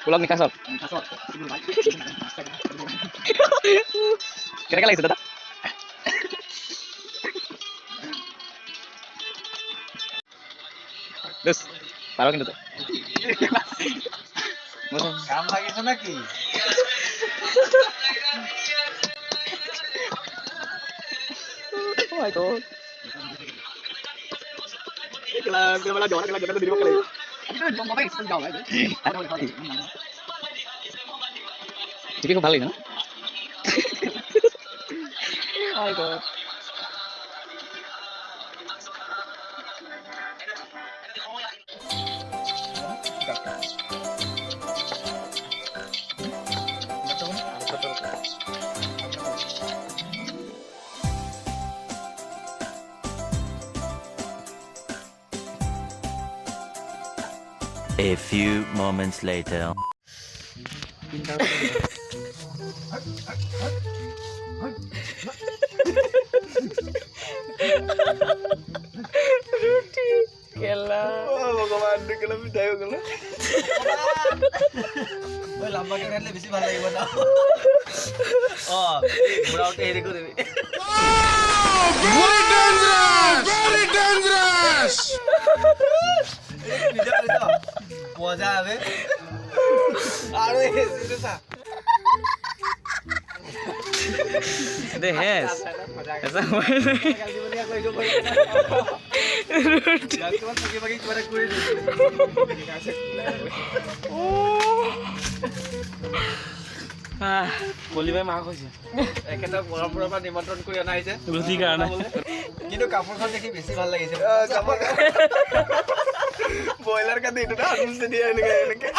Pulang nikah sob. Kira-kira lagi sudah. Terus, taruhin itu. কাম লাগিছে নাকি Oh my god. Kila malah juara kila diri kali. Itu mau ngapain jauh aja. Jadi kok balik kan? Oh my god. A few moments later. Gila. Oh, mau kemana kalau video kalau? Oh, lama kan lebih sih balai mana? Oh, berapa hari kau ni? Very dangerous! Very dangerous! Video itu, masa apa? Aduh, itu sah. Itu Hes. Hes apa? Kali ini aku hidup banyak. Jangan cuma pagi-pagi kepada kulit. বলি ভাই মাক হৈছে একেটা পৰম্পৰা পৰা নিমন্ত্ৰণ কৰি অনা হৈছে ৰুটি কাৰণে কিন্তু কাপোৰখন দেখি বেছি ভাল লাগিছে ব্ৰইলাৰ কাটি এইটো না দিয়ে এনেকে